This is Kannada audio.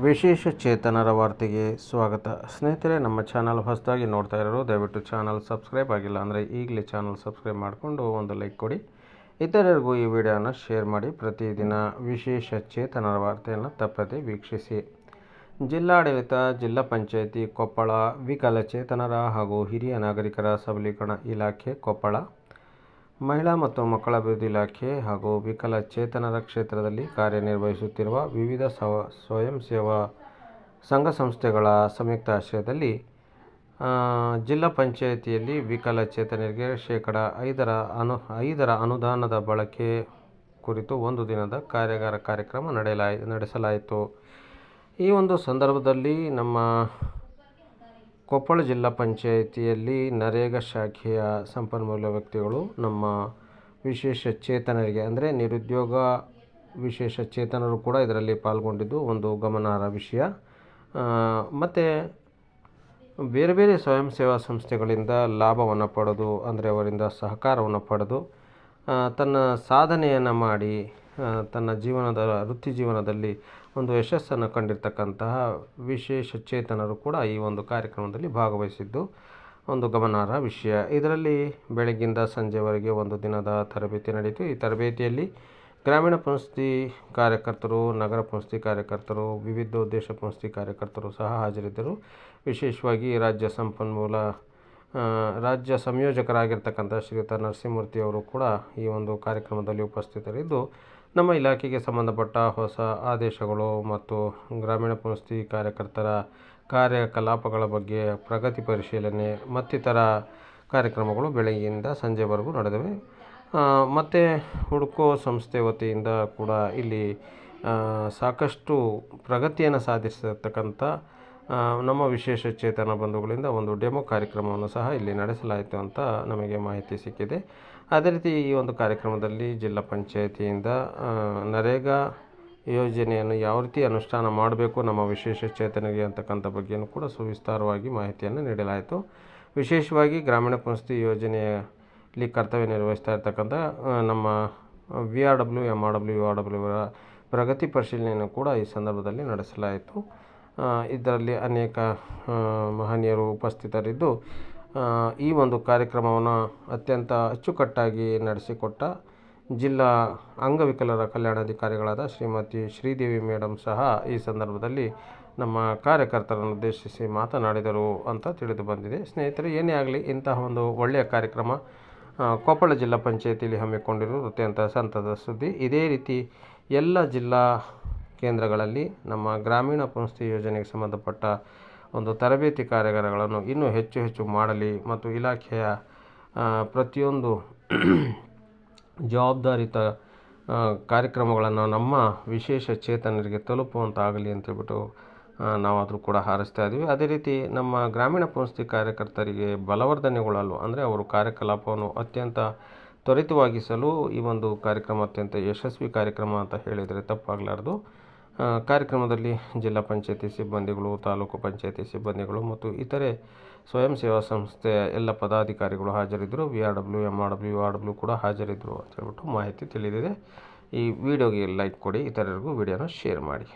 ವಿಶೇಷ ಚೇತನರ ವಾರ್ತೆಗೆ ಸ್ವಾಗತ. ಸ್ನೇಹಿತರೆ, ನಮ್ಮ ಚಾನಲ್ ಹೊಸದಾಗಿ ನೋಡ್ತಾ ಇರೋರು ದಯವಿಟ್ಟು ಚಾನಲ್ ಸಬ್ಸ್ಕ್ರೈಬ್ ಆಗಿಲ್ಲ ಅಂದರೆ ಈಗಲೇ ಚಾನಲ್ ಸಬ್ಸ್ಕ್ರೈಬ್ ಮಾಡಿಕೊಂಡು ಒಂದು ಲೈಕ್ ಕೊಡಿ. ಇತರರಿಗೂ ಈ ವಿಡಿಯೋನ ಶೇರ್ ಮಾಡಿ. ಪ್ರತಿದಿನ ವಿಶೇಷ ಚೇತನರ ವಾರ್ತೆಯನ್ನು ತಪ್ಪದೆ ವೀಕ್ಷಿಸಿ. ಜಿಲ್ಲಾಡಳಿತ, ಜಿಲ್ಲಾ ಪಂಚಾಯಿತಿ ಕೊಪ್ಪಳ, ವಿಕಲಚೇತನರ ಹಾಗೂ ಹಿರಿಯ ನಾಗರಿಕರ ಸಬಲೀಕರಣ ಇಲಾಖೆ ಕೊಪ್ಪಳ, ಮಹಿಳಾ ಮತ್ತು ಮಕ್ಕಳ ಅಭಿವೃದ್ಧಿ ಇಲಾಖೆ ಹಾಗೂ ವಿಕಲಚೇತನರ ಕ್ಷೇತ್ರದಲ್ಲಿ ಕಾರ್ಯನಿರ್ವಹಿಸುತ್ತಿರುವ ವಿವಿಧ ಸ್ವಯಂ ಸೇವಾ ಸಂಘ ಸಂಸ್ಥೆಗಳ ಸಂಯುಕ್ತ ಆಶ್ರಯದಲ್ಲಿ ಜಿಲ್ಲಾ ಪಂಚಾಯಿತಿಯಲ್ಲಿ ವಿಕಲಚೇತನರಿಗೆ ಶೇಕಡಾ 5% ಅನುದಾನದ ಬಳಕೆ ಕುರಿತು ಒಂದು ದಿನದ ಕಾರ್ಯಕ್ರಮ ನಡೆಸಲಾಯಿತು. ಈ ಒಂದು ಸಂದರ್ಭದಲ್ಲಿ ನಮ್ಮ ಕೊಪ್ಪಳ ಜಿಲ್ಲಾ ಪಂಚಾಯಿತಿಯಲ್ಲಿ ನರೇಗಾ ಶಾಖೆಯ ಸಂಪನ್ಮೂಲ ವ್ಯಕ್ತಿಗಳು ನಮ್ಮ ವಿಶೇಷ ಚೇತನರಿಗೆ ಅಂದರೆ ನಿರುದ್ಯೋಗ ವಿಶೇಷ ಚೇತನರು ಕೂಡ ಇದರಲ್ಲಿ ಪಾಲ್ಗೊಂಡಿದ್ದು ಒಂದು ಗಮನಾರ್ಹ ವಿಷಯ. ಮತ್ತು ಬೇರೆ ಬೇರೆ ಸ್ವಯಂ ಸೇವಾ ಸಂಸ್ಥೆಗಳಿಂದ ಲಾಭವನ್ನು ಪಡೆದು ಅಂದರೆ ಅವರಿಂದ ಸಹಕಾರವನ್ನು ಪಡೆದು ತನ್ನ ಸಾಧನೆಯನ್ನು ಮಾಡಿ ತನ್ನ ವೃತ್ತಿ ಜೀವನದಲ್ಲಿ ಒಂದು ಯಶಸ್ಸನ್ನು ಕಂಡಿರ್ತಕ್ಕಂತಹ ವಿಶೇಷ ಚೇತನರು ಕೂಡ ಈ ಒಂದು ಕಾರ್ಯಕ್ರಮದಲ್ಲಿ ಭಾಗವಹಿಸಿದ್ದು ಒಂದು ಗಮನಾರ್ಹ ವಿಷಯ. ಇದರಲ್ಲಿ ಬೆಳಗ್ಗಿಂದ ಸಂಜೆವರೆಗೆ ಒಂದು ದಿನದ ತರಬೇತಿ ನಡೆಯಿತು. ಈ ತರಬೇತಿಯಲ್ಲಿ ಗ್ರಾಮೀಣ ಪಂಚಾಯಿತಿ ಕಾರ್ಯಕರ್ತರು, ನಗರ ಪಂಚಾಯಿತಿ ಕಾರ್ಯಕರ್ತರು, ವಿವಿಧೋದ್ದೇಶ ಪಂಚಾಯಿತಿ ಕಾರ್ಯಕರ್ತರು ಸಹ ಹಾಜರಿದ್ದರು. ವಿಶೇಷವಾಗಿ ರಾಜ್ಯ ಸಂಯೋಜಕರಾಗಿರ್ತಕ್ಕಂಥ ಶ್ರೀಯುತ ನರಸಿಂಹಮೂರ್ತಿ ಅವರು ಕೂಡ ಈ ಒಂದು ಕಾರ್ಯಕ್ರಮದಲ್ಲಿ ಉಪಸ್ಥಿತರಿದ್ದು ನಮ್ಮ ಇಲಾಖೆಗೆ ಸಂಬಂಧಪಟ್ಟ ಹೊಸ ಆದೇಶಗಳು ಮತ್ತು ಗ್ರಾಮೀಣ ಪಂಚಾಯಿತಿ ಕಾರ್ಯಕರ್ತರ ಕಾರ್ಯಕಲಾಪಗಳ ಬಗ್ಗೆ ಪ್ರಗತಿ ಪರಿಶೀಲನೆ ಮತ್ತಿತರ ಕಾರ್ಯಕ್ರಮಗಳು ಬೆಳಗ್ಗೆಯಿಂದ ಸಂಜೆವರೆಗೂ ನಡೆದವೆ. ಮತ್ತು ಹುಡ್ಕೋ ಸಂಸ್ಥೆ ವತಿಯಿಂದ ಕೂಡ ಇಲ್ಲಿ ಸಾಕಷ್ಟು ಪ್ರಗತಿಯನ್ನು ಸಾಧಿಸಿರ್ತಕ್ಕಂಥ ನಮ್ಮ ವಿಶೇಷ ಚೇತನ ಬಂಧುಗಳಿಂದ ಒಂದು ಡೆಮೋ ಕಾರ್ಯಕ್ರಮವನ್ನು ಸಹ ಇಲ್ಲಿ ನಡೆಸಲಾಯಿತು ಅಂತ ನಮಗೆ ಮಾಹಿತಿ ಸಿಕ್ಕಿದೆ. ಅದೇ ರೀತಿ ಈ ಒಂದು ಕಾರ್ಯಕ್ರಮದಲ್ಲಿ ಜಿಲ್ಲಾ ಪಂಚಾಯಿತಿಯಿಂದ ನರೇಗಾ ಯೋಜನೆಯನ್ನು ಯಾವ ರೀತಿ ಅನುಷ್ಠಾನ ಮಾಡಬೇಕು ನಮ್ಮ ವಿಶೇಷ ಚೇತನರಿಗೆ ಅಂತಕ್ಕಂಥ ಬಗ್ಗೆಯೂ ಕೂಡ ಸುವಿಸ್ತಾರವಾಗಿ ಮಾಹಿತಿಯನ್ನು ನೀಡಲಾಯಿತು. ವಿಶೇಷವಾಗಿ ಗ್ರಾಮೀಣ ಪಂಚಾಯಿತಿ ಯೋಜನೆಯಲ್ಲಿ ಕರ್ತವ್ಯ ನಿರ್ವಹಿಸ್ತಾ ಇರ್ತಕ್ಕಂಥ ನಮ್ಮ VRW, MRW, URW ಪ್ರಗತಿ ಪರಿಶೀಲನೆಯನ್ನು ಕೂಡ ಈ ಸಂದರ್ಭದಲ್ಲಿ ನಡೆಸಲಾಯಿತು. ಇದರಲ್ಲಿ ಅನೇಕ ಮಹನೀಯರು ಉಪಸ್ಥಿತರಿದ್ದು ಈ ಒಂದು ಕಾರ್ಯಕ್ರಮವನ್ನು ಅತ್ಯಂತ ಅಚ್ಚುಕಟ್ಟಾಗಿ ನಡೆಸಿಕೊಟ್ಟ ಜಿಲ್ಲಾ ಅಂಗವಿಕಲರ ಕಲ್ಯಾಣಾಧಿಕಾರಿಗಳಾದ ಶ್ರೀಮತಿ ಶ್ರೀದೇವಿ ಮೇಡಮ್ ಸಹ ಈ ಸಂದರ್ಭದಲ್ಲಿ ನಮ್ಮ ಕಾರ್ಯಕರ್ತರನ್ನು ಉದ್ದೇಶಿಸಿ ಮಾತನಾಡಿದರು ಅಂತ ತಿಳಿದು ಬಂದಿದೆ. ಸ್ನೇಹಿತರೆ, ಏನೇ ಆಗಲಿ ಇಂತಹ ಒಂದು ಒಳ್ಳೆಯ ಕಾರ್ಯಕ್ರಮ ಕೊಪ್ಪಳ ಜಿಲ್ಲಾ ಪಂಚಾಯಿತಿಯಲ್ಲಿ ಹಮ್ಮಿಕೊಂಡಿರುವುದು ಅತ್ಯಂತ ಸಂತಸದ ಸುದ್ದಿ. ಇದೇ ರೀತಿ ಎಲ್ಲ ಜಿಲ್ಲಾ ಕೇಂದ್ರಗಳಲ್ಲಿ ನಮ್ಮ ಗ್ರಾಮೀಣ ಪಂಚಾಯಿತಿ ಯೋಜನೆಗೆ ಸಂಬಂಧಪಟ್ಟ ಒಂದು ತರಬೇತಿ ಕಾರ್ಯಾಗಾರಗಳನ್ನು ಇನ್ನೂ ಹೆಚ್ಚು ಮಾಡಲಿ ಮತ್ತು ಇಲಾಖೆಯ ಪ್ರತಿಯೊಂದು ಜವಾಬ್ದಾರಿತ ಕಾರ್ಯಕ್ರಮಗಳನ್ನು ನಮ್ಮ ವಿಶೇಷ ಚೇತನರಿಗೆ ತಲುಪುವಂತಾಗಲಿ ಅಂತೇಳ್ಬಿಟ್ಟು ನಾವಾದರೂ ಕೂಡ ಹಾರೈಸ್ತಾ ಇದ್ದೀವಿ. ಅದೇ ರೀತಿ ನಮ್ಮ ಗ್ರಾಮೀಣ ಪಂಚಾಯಿತಿ ಕಾರ್ಯಕರ್ತರಿಗೆ ಬಲವರ್ಧನೆಗೊಳ್ಳಲು ಅಂದರೆ ಅವರು ಕಾರ್ಯಕಲಾಪವನ್ನು ಅತ್ಯಂತ ತ್ವರಿತವಾಗಿಸಲು ಈ ಒಂದು ಕಾರ್ಯಕ್ರಮ ಅತ್ಯಂತ ಯಶಸ್ವಿ ಕಾರ್ಯಕ್ರಮ ಅಂತ ಹೇಳಿದರೆ ತಪ್ಪಾಗಲಾರದು. ಕಾರ್ಯಕ್ರಮದಲ್ಲಿ ಜಿಲ್ಲಾ ಪಂಚಾಯಿತಿ ಸಿಬ್ಬಂದಿಗಳು, ತಾಲೂಕು ಪಂಚಾಯಿತಿ ಸಿಬ್ಬಂದಿಗಳು ಮತ್ತು ಇತರೆ ಸ್ವಯಂ ಸೇವಾ ಸಂಸ್ಥೆಯ ಎಲ್ಲ ಪದಾಧಿಕಾರಿಗಳು ಹಾಜರಿದ್ದರು. VRW, MRW, URW ಕೂಡ ಹಾಜರಿದ್ದರು ಅಂತ ಹೇಳ್ಬಿಟ್ಟು ಮಾಹಿತಿ ತಿಳಿದಿದೆ. ಈ ವಿಡಿಯೋಗೆ ಲೈಕ್ ಕೊಡಿ, ಇತರರಿಗೂ ವಿಡಿಯೋನ ಶೇರ್ ಮಾಡಿ.